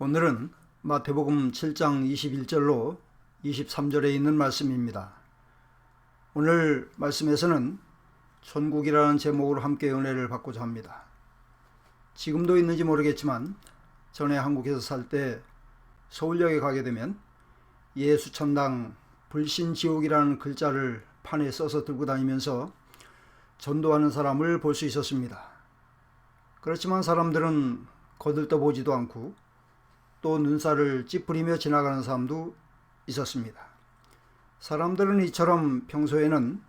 오늘은 마태복음 7장 21절로 23절에 있는 말씀입니다. 오늘 말씀에서는 천국이라는 제목으로 함께 은혜를 받고자 합니다. 지금도 있는지 모르겠지만 전에 한국에서 살 때 서울역에 가게 되면 예수천당 불신지옥이라는 글자를 판에 써서 들고 다니면서 전도하는 사람을 볼 수 있었습니다. 그렇지만 사람들은 거들떠보지도 않고 또 눈살을 찌푸리며 지나가는 사람도 있었습니다. 사람들은 이처럼 평소에는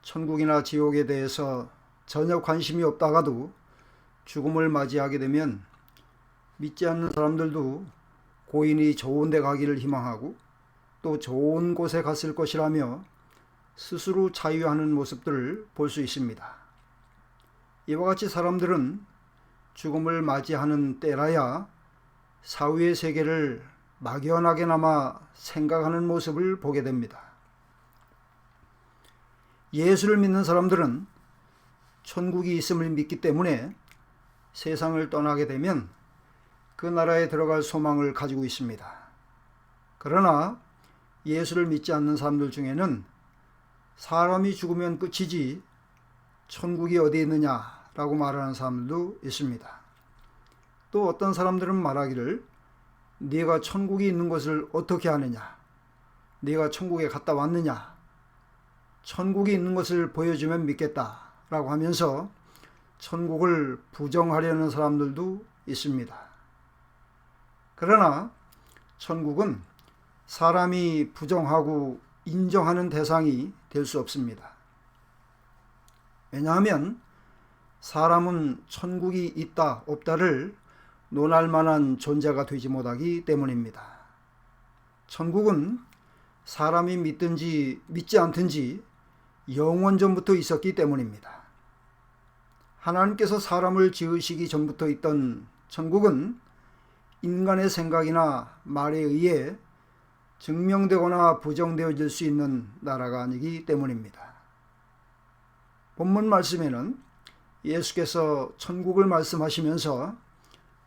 천국이나 지옥에 대해서 전혀 관심이 없다가도 죽음을 맞이하게 되면 믿지 않는 사람들도 고인이 좋은 데 가기를 희망하고 또 좋은 곳에 갔을 것이라며 스스로 자유하는 모습들을 볼 수 있습니다. 이와 같이 사람들은 죽음을 맞이하는 때라야 사후의 세계를 막연하게나마 생각하는 모습을 보게 됩니다. 예수를 믿는 사람들은 천국이 있음을 믿기 때문에 세상을 떠나게 되면 그 나라에 들어갈 소망을 가지고 있습니다. 그러나 예수를 믿지 않는 사람들 중에는 사람이 죽으면 끝이지 천국이 어디 있느냐라고 말하는 사람들도 있습니다. 또 어떤 사람들은 말하기를 네가 천국이 있는 것을 어떻게 아느냐, 네가 천국에 갔다 왔느냐, 천국이 있는 것을 보여주면 믿겠다라고 하면서 천국을 부정하려는 사람들도 있습니다. 그러나 천국은 사람이 부정하고 인정하는 대상이 될 수 없습니다. 왜냐하면 사람은 천국이 있다 없다를 논할 만한 존재가 되지 못하기 때문입니다. 천국은 사람이 믿든지 믿지 않든지 영원전부터 있었기 때문입니다. 하나님께서 사람을 지으시기 전부터 있던 천국은 인간의 생각이나 말에 의해 증명되거나 부정되어질 수 있는 나라가 아니기 때문입니다. 본문 말씀에는 예수께서 천국을 말씀하시면서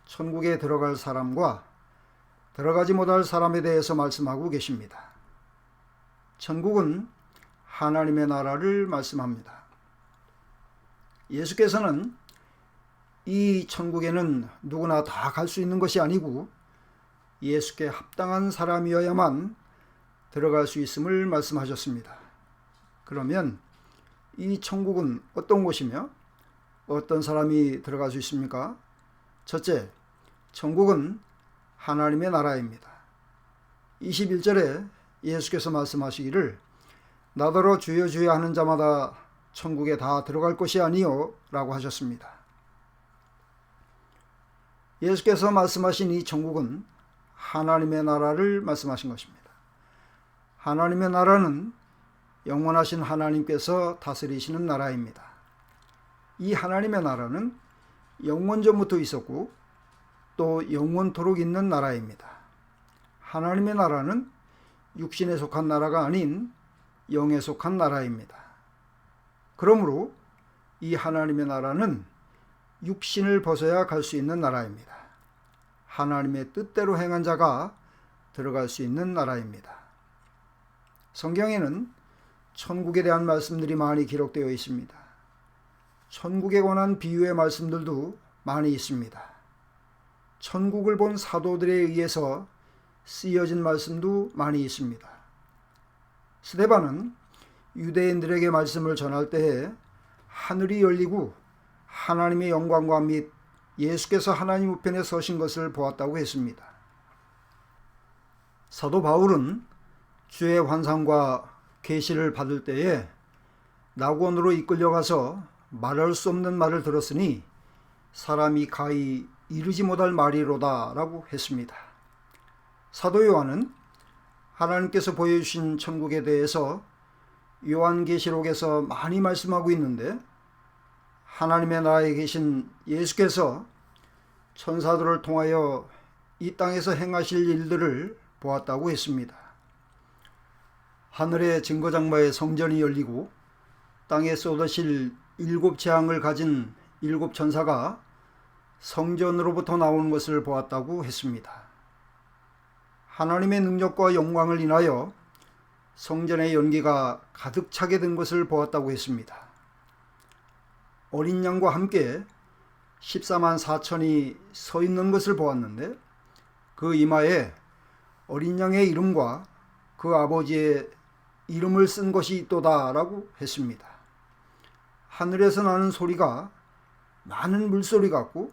천국에 들어갈 사람과 들어가지 못할 사람에 대해서 말씀하고 계십니다. 천국은 하나님의 나라를 말씀합니다. 예수께서는 이 천국에는 누구나 다 갈 수 있는 것이 아니고 예수께 합당한 사람이어야만 들어갈 수 있음을 말씀하셨습니다. 그러면 이 천국은 어떤 곳이며 어떤 사람이 들어갈 수 있습니까? 첫째, 천국은 하나님의 나라입니다. 21절에 예수께서 말씀하시기를 나더러 주여 주여 하는 자마다 천국에 다 들어갈 것이 아니요 라고 하셨습니다. 예수께서 말씀하신 이 천국은 하나님의 나라를 말씀하신 것입니다. 하나님의 나라는 영원하신 하나님께서 다스리시는 나라입니다. 이 하나님의 나라는 영원전부터 있었고 또 영원토록 있는 나라입니다. 하나님의 나라는 육신에 속한 나라가 아닌 영에 속한 나라입니다. 그러므로 이 하나님의 나라는 육신을 벗어야 갈 수 있는 나라입니다. 하나님의 뜻대로 행한 자가 들어갈 수 있는 나라입니다. 성경에는 천국에 대한 말씀들이 많이 기록되어 있습니다. 천국에 관한 비유의 말씀들도 많이 있습니다. 천국을 본 사도들에 의해서 쓰여진 말씀도 많이 있습니다. 스데반은 유대인들에게 말씀을 전할 때에 하늘이 열리고 하나님의 영광과 및 예수께서 하나님 우편에 서신 것을 보았다고 했습니다. 사도 바울은 주의 환상과 계시를 받을 때에 낙원으로 이끌려가서 말할 수 없는 말을 들었으니 사람이 가히 이르지 못할 말이로다 라고 했습니다. 사도 요한은 하나님께서 보여주신 천국에 대해서 요한계시록에서 많이 말씀하고 있는데 하나님의 나라에 계신 예수께서 천사들을 통하여 이 땅에서 행하실 일들을 보았다고 했습니다. 하늘의 증거장막의 성전이 열리고 땅에 쏟으실 7 재앙을 가진 7 천사가 성전으로부터 나오는 것을 보았다고 했습니다. 하나님의 능력과 영광을 인하여 성전의 연기가 가득 차게 된 것을 보았다고 했습니다. 어린 양과 함께 14만 4천이 서 있는 것을 보았는데 그 이마에 어린 양의 이름과 그 아버지의 이름을 쓴 것이 있도다라고 했습니다. 하늘에서 나는 소리가 많은 물소리 같고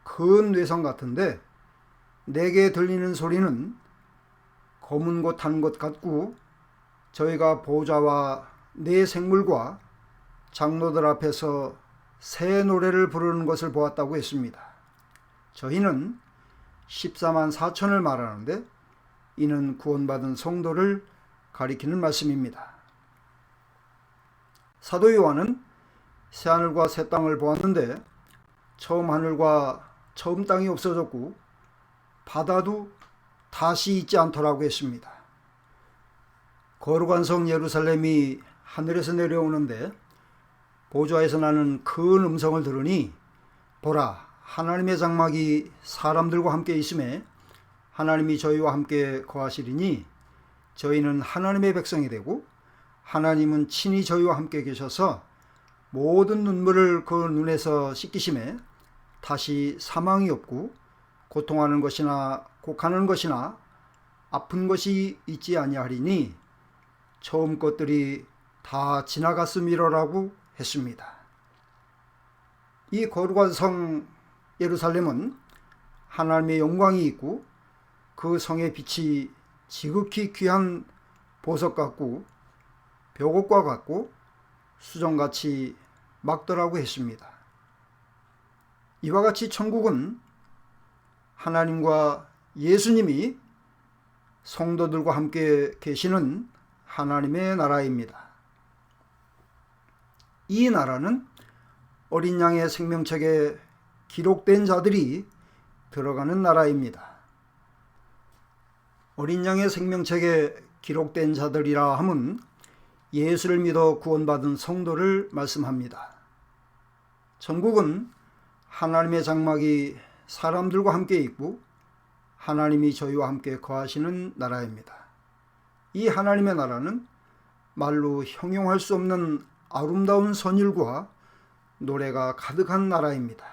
큰 뇌성 같은데 내게 들리는 소리는 검은 것 한 것 같고 저희가 보좌와 네 생물과 장로들 앞에서 새 노래를 부르는 것을 보았다고 했습니다. 저희는 14만 4천을 말하는데 이는 구원받은 성도를 가리키는 말씀입니다. 사도 요한은 새하늘과 새 땅을 보았는데 처음 하늘과 처음 땅이 없어졌고 바다도 다시 있지 않더라고 했습니다. 거룩한 성 예루살렘이 하늘에서 내려오는데 보좌에서 나는 큰 음성을 들으니 보라 하나님의 장막이 사람들과 함께 있음에 하나님이 저희와 함께 거하시리니 저희는 하나님의 백성이 되고 하나님은 친히 저희와 함께 계셔서 모든 눈물을 그 눈에서 씻기심에 다시 사망이 없고 고통하는 것이나 곡하는 것이나 아픈 것이 있지 아니하리니 처음 것들이 다 지나갔음이로라고 했습니다. 이 거룩한 성 예루살렘은 하나님의 영광이 있고 그 성의 빛이 지극히 귀한 보석 같고 벽옥과 같고 수정같이 맑더라고 했습니다. 이와 같이 천국은 하나님과 예수님이 성도들과 함께 계시는 하나님의 나라입니다. 이 나라는 어린 양의 생명책에 기록된 자들이 들어가는 나라입니다. 어린 양의 생명책에 기록된 자들이라 함은 예수를 믿어 구원받은 성도를 말씀합니다. 천국은 하나님의 장막이 사람들과 함께 있고 하나님이 저희와 함께 거하시는 나라입니다. 이 하나님의 나라는 말로 형용할 수 없는 아름다운 선율과 노래가 가득한 나라입니다.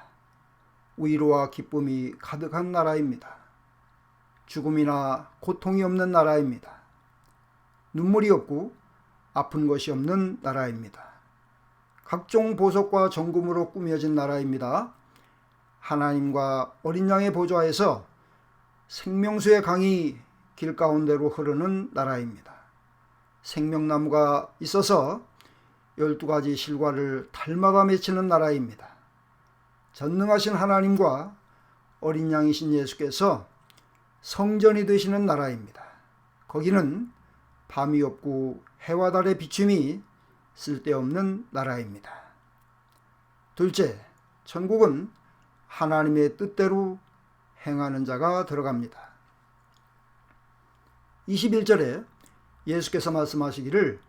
위로와 기쁨이 가득한 나라입니다. 죽음이나 고통이 없는 나라입니다. 눈물이 없고 아픈 것이 없는 나라입니다. 각종 보석과 정금으로 꾸며진 나라입니다. 하나님과 어린 양의 보좌에서 생명수의 강이 길 가운데로 흐르는 나라입니다. 생명나무가 있어서 12가지 실과를 달마다 맺히는 나라입니다. 전능하신 하나님과 어린 양이신 예수께서 성전이 되시는 나라입니다. 거기는 밤이 없고 해와 달의 비춤이 쓸데없는 나라입니다. 둘째, 천국은 하나님의 뜻대로 행하는 자가 들어갑니다. 21절에 예수께서 말씀하시기를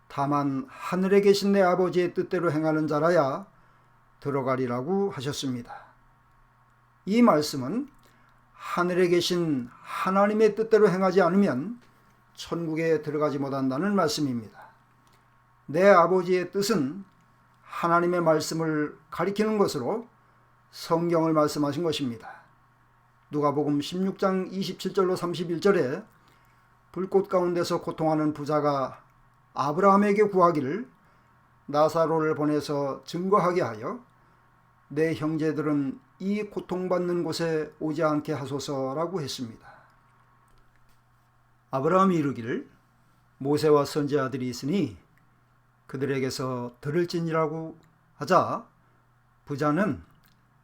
다만 하늘에 계신 내 아버지의 뜻대로 행하는 자라야 들어가리라고 하셨습니다. 이 말씀은 하늘에 계신 하나님의 뜻대로 행하지 않으면 천국에 들어가지 못한다는 말씀입니다. 내 아버지의 뜻은 하나님의 말씀을 가리키는 것으로 성경을 말씀하신 것입니다. 누가복음 16장 27절로 31절에 불꽃 가운데서 고통하는 부자가 아브라함에게 구하기를 나사로를 보내서 증거하게 하여 내 형제들은 이 고통받는 곳에 오지 않게 하소서라고 했습니다. 아브라함이 이르기를 모세와 선지자들이 있으니 그들에게서 들을지니라고 하자 부자는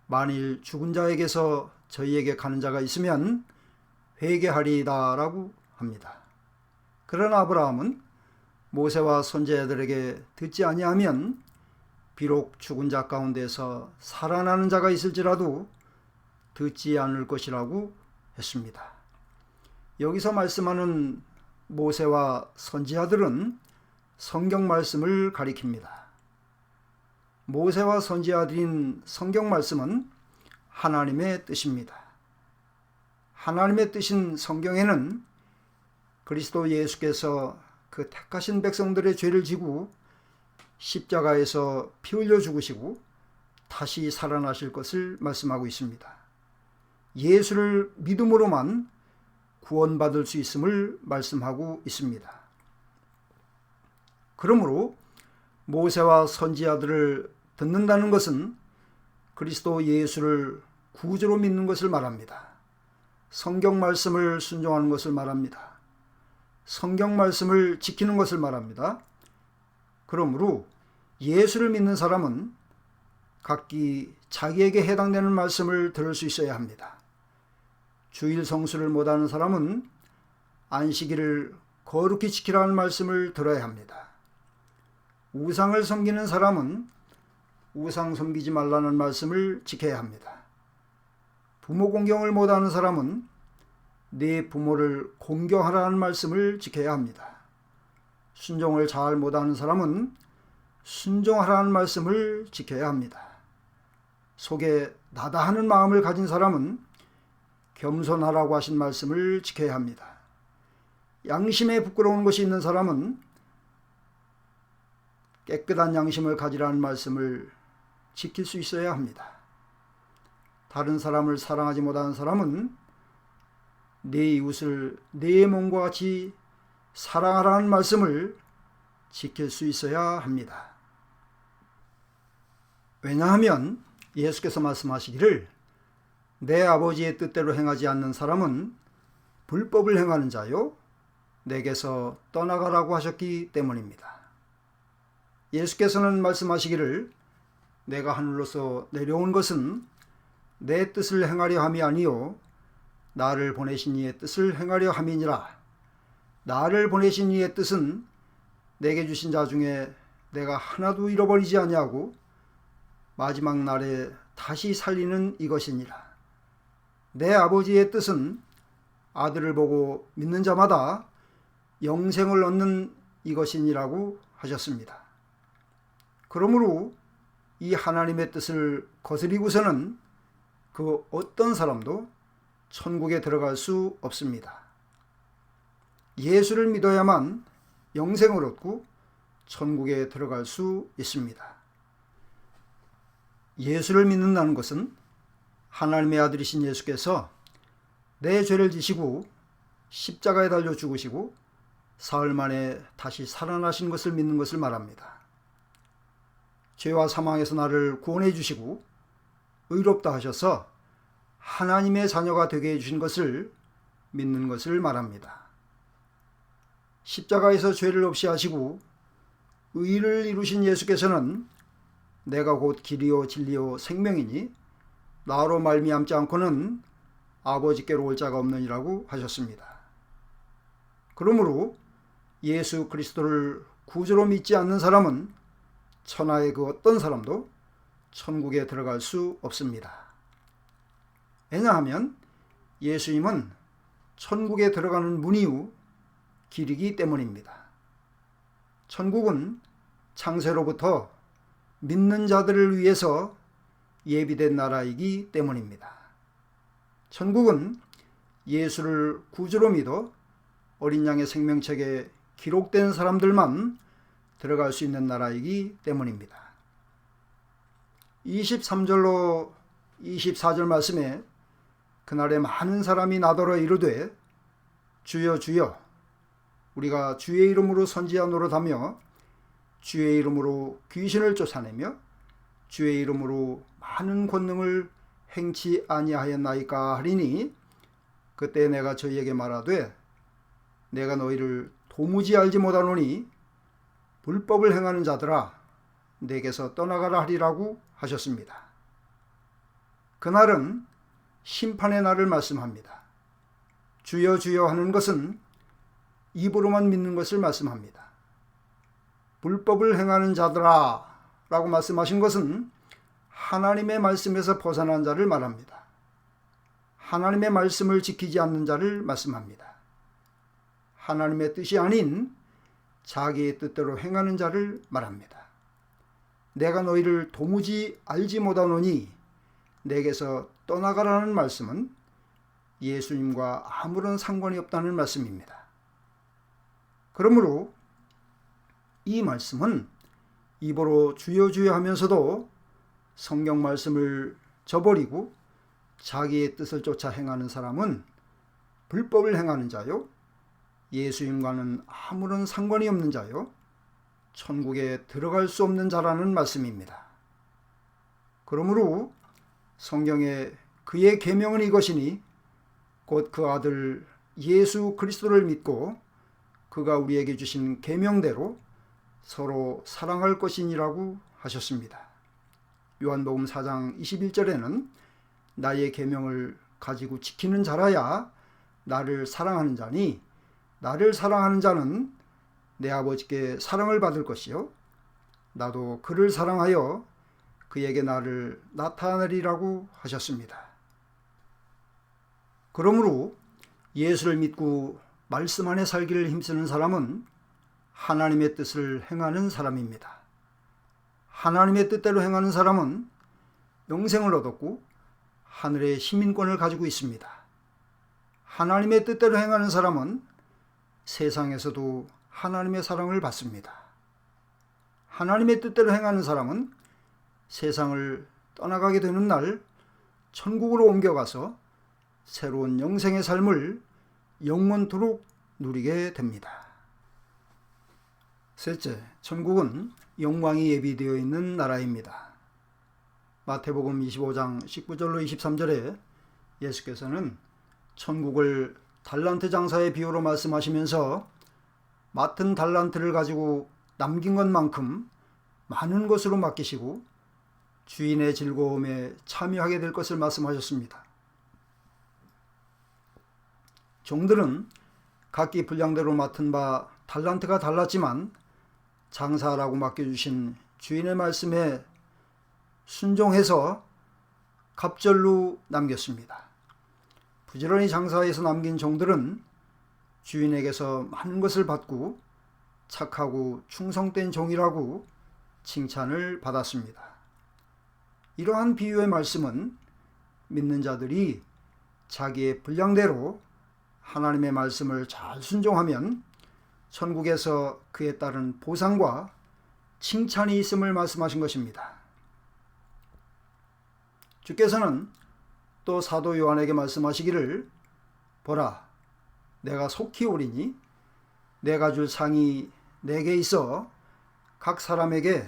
만일 죽은 자에게서 저희에게 가는 자가 있으면 회개하리이다라고 합니다. 그러나 아브라함은 모세와 선지자들에게 듣지 아니하면 비록 죽은 자 가운데서 살아나는 자가 있을지라도 듣지 않을 것이라고 했습니다. 여기서 말씀하는 모세와 선지자들은 성경 말씀을 가리킵니다. 모세와 선지자들인 성경 말씀은 하나님의 뜻입니다. 하나님의 뜻인 성경에는 그리스도 예수께서 그 택하신 백성들의 죄를 지고 십자가에서 피 흘려 죽으시고 다시 살아나실 것을 말씀하고 있습니다. 예수를 믿음으로만 구원받을 수 있음을 말씀하고 있습니다. 그러므로 모세와 선지자들을 듣는다는 것은 그리스도 예수를 구주로 믿는 것을 말합니다. 성경 말씀을 순종하는 것을 말합니다. 성경 말씀을 지키는 것을 말합니다. 그러므로 예수를 믿는 사람은 각기 자기에게 해당되는 말씀을 들을 수 있어야 합니다. 주일 성수를 못하는 사람은 안식일을 거룩히 지키라는 말씀을 들어야 합니다. 우상을 섬기는 사람은 우상 섬기지 말라는 말씀을 지켜야 합니다. 부모 공경을 못하는 사람은 네 부모를 공경하라는 말씀을 지켜야 합니다. 순종을 잘 못하는 사람은 순종하라는 말씀을 지켜야 합니다. 속에 나다하는 마음을 가진 사람은 겸손하라고 하신 말씀을 지켜야 합니다. 양심에 부끄러운 것이 있는 사람은 깨끗한 양심을 가지라는 말씀을 지킬 수 있어야 합니다. 다른 사람을 사랑하지 못하는 사람은 내 이웃을 내 몸과 같이 사랑하라는 말씀을 지킬 수 있어야 합니다. 왜냐하면 예수께서 말씀하시기를 내 아버지의 뜻대로 행하지 않는 사람은 불법을 행하는 자요 내게서 떠나가라고 하셨기 때문입니다. 예수께서는 말씀하시기를 내가 하늘로서 내려온 것은 내 뜻을 행하려 함이 아니요 나를 보내신 이의 뜻을 행하려 함이니라. 나를 보내신 이의 뜻은 내게 주신 자 중에 내가 하나도 잃어버리지 아니하고 마지막 날에 다시 살리는 이것이니라. 내 아버지의 뜻은 아들을 보고 믿는 자마다 영생을 얻는 이것이니라고 하셨습니다. 그러므로 이 하나님의 뜻을 거스리고서는 그 어떤 사람도 천국에 들어갈 수 없습니다. 예수를 믿어야만 영생을 얻고 천국에 들어갈 수 있습니다. 예수를 믿는다는 것은 하나님의 아들이신 예수께서 내 죄를 지시고 십자가에 달려 죽으시고 사흘 만에 다시 살아나신 것을 믿는 것을 말합니다. 죄와 사망에서 나를 구원해 주시고 의롭다 하셔서 하나님의 자녀가 되게 해주신 것을 믿는 것을 말합니다. 십자가에서 죄를 없이 하시고 의를 이루신 예수께서는 내가 곧 길이요 진리요 생명이니 나로 말미암지 않고는 아버지께로 올 자가 없느니라고 하셨습니다. 그러므로 예수 그리스도를 구주로 믿지 않는 사람은 천하의 그 어떤 사람도 천국에 들어갈 수 없습니다. 왜냐하면 예수님은 천국에 들어가는 문이요 길이기 때문입니다. 천국은 창세로부터 믿는 자들을 위해서 예비된 나라이기 때문입니다. 천국은 예수를 구주로 믿어 어린 양의 생명책에 기록된 사람들만 들어갈 수 있는 나라이기 때문입니다. 23절로 24절 말씀에 그날에 많은 사람이 나더러 이르되 주여 주여 우리가 주의 이름으로 선지자 노릇하며 주의 이름으로 귀신을 쫓아내며 주의 이름으로 많은 권능을 행치 아니하였나이까 하리니 그때 내가 저희에게 말하되 내가 너희를 도무지 알지 못하노니 불법을 행하는 자들아 내게서 떠나가라 하리라고 하셨습니다. 그날은 심판의 날을 말씀합니다. 주여 주여 하는 것은 입으로만 믿는 것을 말씀합니다. 불법을 행하는 자들아 라고 말씀하신 것은 하나님의 말씀에서 벗어난 자를 말합니다. 하나님의 말씀을 지키지 않는 자를 말씀합니다. 하나님의 뜻이 아닌 자기의 뜻대로 행하는 자를 말합니다. 내가 너희를 도무지 알지 못하노니 내게서 떠나가라는 말씀은 예수님과 아무런 상관이 없다는 말씀입니다. 그러므로 이 말씀은 입으로 주여 주여 하면서도 성경 말씀을 저버리고 자기의 뜻을 쫓아 행하는 사람은 불법을 행하는 자요, 예수님과는 아무런 상관이 없는 자요, 천국에 들어갈 수 없는 자라는 말씀입니다. 그러므로 성경에 그의 계명은 이것이니 곧 그 아들 예수 그리스도를 믿고 그가 우리에게 주신 계명대로 서로 사랑할 것이니라고 하셨습니다. 요한복음 4장 21절에는 나의 계명을 가지고 지키는 자라야 나를 사랑하는 자니 나를 사랑하는 자는 내 아버지께 사랑을 받을 것이요 나도 그를 사랑하여 그에게 나를 나타내리라고 하셨습니다. 그러므로 예수를 믿고 말씀 안에 살기를 힘쓰는 사람은 하나님의 뜻을 행하는 사람입니다. 하나님의 뜻대로 행하는 사람은 영생을 얻었고 하늘의 시민권을 가지고 있습니다. 하나님의 뜻대로 행하는 사람은 세상에서도 하나님의 사랑을 받습니다. 하나님의 뜻대로 행하는 사람은 세상을 떠나가게 되는 날 천국으로 옮겨가서 새로운 영생의 삶을 영원토록 누리게 됩니다. 셋째, 천국은 영광이 예비되어 있는 나라입니다. 마태복음 25장 19절로 23절에 예수께서는 천국을 달란트 장사의 비유로 말씀하시면서 맡은 달란트를 가지고 남긴 것만큼 많은 것으로 맡기시고 주인의 즐거움에 참여하게 될 것을 말씀하셨습니다. 종들은 각기 분량대로 맡은 바 달란트가 달랐지만 장사하라고 맡겨주신 주인의 말씀에 순종해서 갑절로 남겼습니다. 부지런히 장사해서 남긴 종들은 주인에게서 많은 것을 받고 착하고 충성된 종이라고 칭찬을 받았습니다. 이러한 비유의 말씀은 믿는 자들이 자기의 분량대로 하나님의 말씀을 잘 순종하면 천국에서 그에 따른 보상과 칭찬이 있음을 말씀하신 것입니다. 주께서는 또 사도 요한에게 말씀하시기를 보라, 내가 속히 오리니 내가 줄 상이 내게 있어 각 사람에게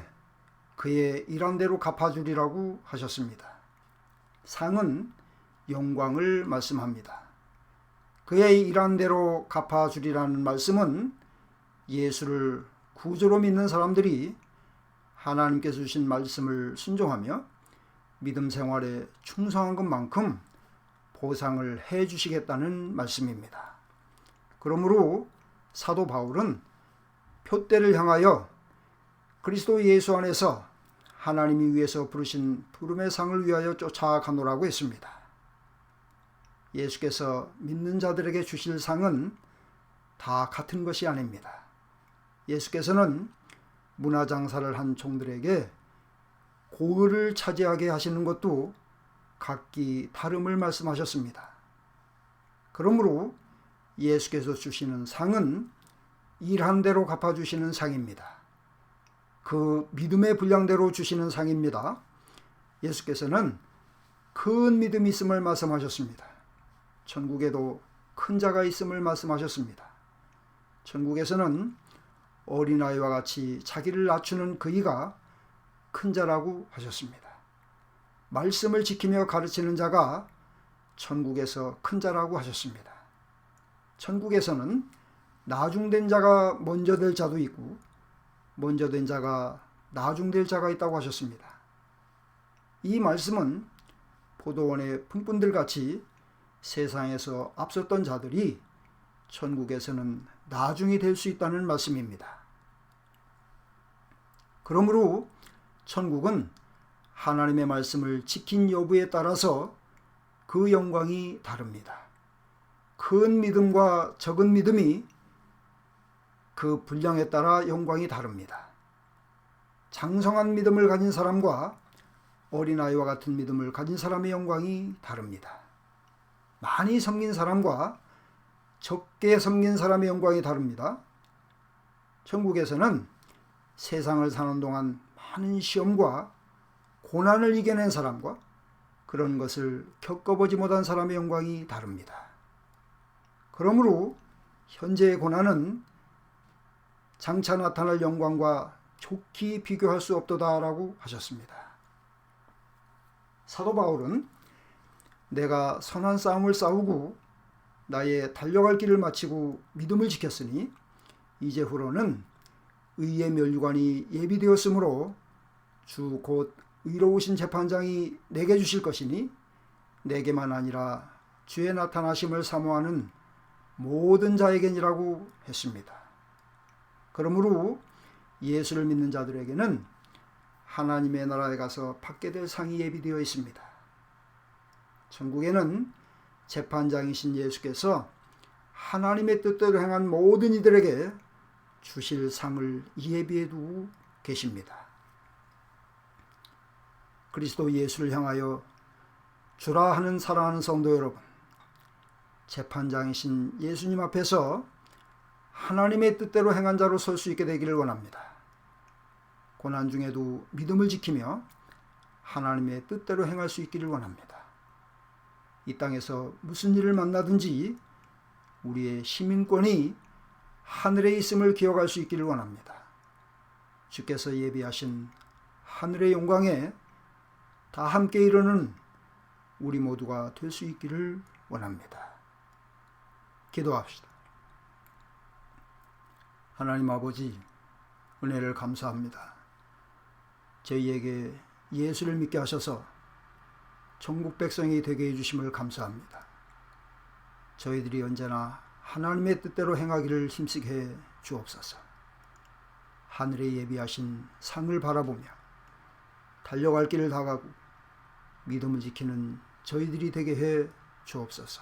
그의 일한 대로 갚아주리라고 하셨습니다. 상은 영광을 말씀합니다. 그의 일한 대로 갚아주리라는 말씀은 예수를 구주로 믿는 사람들이 하나님께서 주신 말씀을 순종하며 믿음 생활에 충성한 것만큼 보상을 해 주시겠다는 말씀입니다. 그러므로 사도 바울은 표대를 향하여 그리스도 예수 안에서 하나님이 위에서 부르신 부름의 상을 위하여 쫓아가노라고 했습니다. 예수께서 믿는 자들에게 주실 상은 다 같은 것이 아닙니다. 예수께서는 문화장사를 한 종들에게 고을을 차지하게 하시는 것도 각기 다름을 말씀하셨습니다. 그러므로 예수께서 주시는 상은 일한 대로 갚아주시는 상입니다. 그 믿음의 분량대로 주시는 상입니다. 예수께서는 큰 믿음이 있음을 말씀하셨습니다. 천국에도 큰 자가 있음을 말씀하셨습니다. 천국에서는 어린아이와 같이 자기를 낮추는 그이가 큰 자라고 하셨습니다. 말씀을 지키며 가르치는 자가 천국에서 큰 자라고 하셨습니다. 천국에서는 나중된 자가 먼저 될 자도 있고 먼저 된 자가 나중될 자가 있다고 하셨습니다. 이 말씀은 포도원의 품꾼들같이 세상에서 앞섰던 자들이 천국에서는 나중이 될 수 있다는 말씀입니다. 그러므로 천국은 하나님의 말씀을 지킨 여부에 따라서 그 영광이 다릅니다. 큰 믿음과 적은 믿음이 그 분량에 따라 영광이 다릅니다. 장성한 믿음을 가진 사람과 어린아이와 같은 믿음을 가진 사람의 영광이 다릅니다. 많이 섬긴 사람과 적게 섬긴 사람의 영광이 다릅니다. 천국에서는 세상을 사는 동안 많은 시험과 고난을 이겨낸 사람과 그런 것을 겪어보지 못한 사람의 영광이 다릅니다. 그러므로 현재의 고난은 장차 나타날 영광과 좋게 비교할 수 없도다라고 하셨습니다. 사도 바울은 내가 선한 싸움을 싸우고 나의 달려갈 길을 마치고 믿음을 지켰으니 이제후로는 의의 면류관이 예비되었으므로 주 곧 의로우신 재판장이 내게 주실 것이니 내게만 아니라 주의 나타나심을 사모하는 모든 자에게니라고 했습니다. 그러므로 예수를 믿는 자들에게는 하나님의 나라에 가서 받게 될 상이 예비되어 있습니다. 천국에는 재판장이신 예수께서 하나님의 뜻대로 행한 모든 이들에게 주실 상을 예비해 두고 계십니다. 그리스도 예수를 향하여 주라 하는 사랑하는 성도 여러분, 재판장이신 예수님 앞에서 하나님의 뜻대로 행한 자로 설 수 있게 되기를 원합니다. 고난 중에도 믿음을 지키며 하나님의 뜻대로 행할 수 있기를 원합니다. 이 땅에서 무슨 일을 만나든지 우리의 시민권이 하늘에 있음을 기억할 수 있기를 원합니다. 주께서 예비하신 하늘의 영광에 다 함께 이르는 우리 모두가 될 수 있기를 원합니다. 기도합시다. 하나님 아버지, 은혜를 감사합니다. 저희에게 예수를 믿게 하셔서 천국 백성이 되게 해주심을 감사합니다. 저희들이 언제나 하나님의 뜻대로 행하기를 힘쓰게 해 주옵소서. 하늘에 예비하신 상을 바라보며 달려갈 길을 다가고 믿음을 지키는 저희들이 되게 해 주옵소서.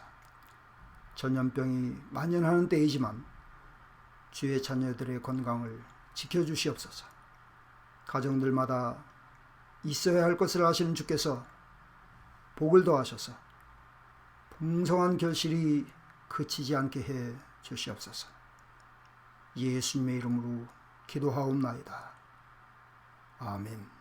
전염병이 만연하는 때이지만 주의 자녀들의 건강을 지켜주시옵소서. 가정들마다 있어야 할 것을 아시는 주께서 복을 더하셔서 풍성한 결실이 그치지 않게 해 주시옵소서. 예수님의 이름으로 기도하옵나이다. 아멘.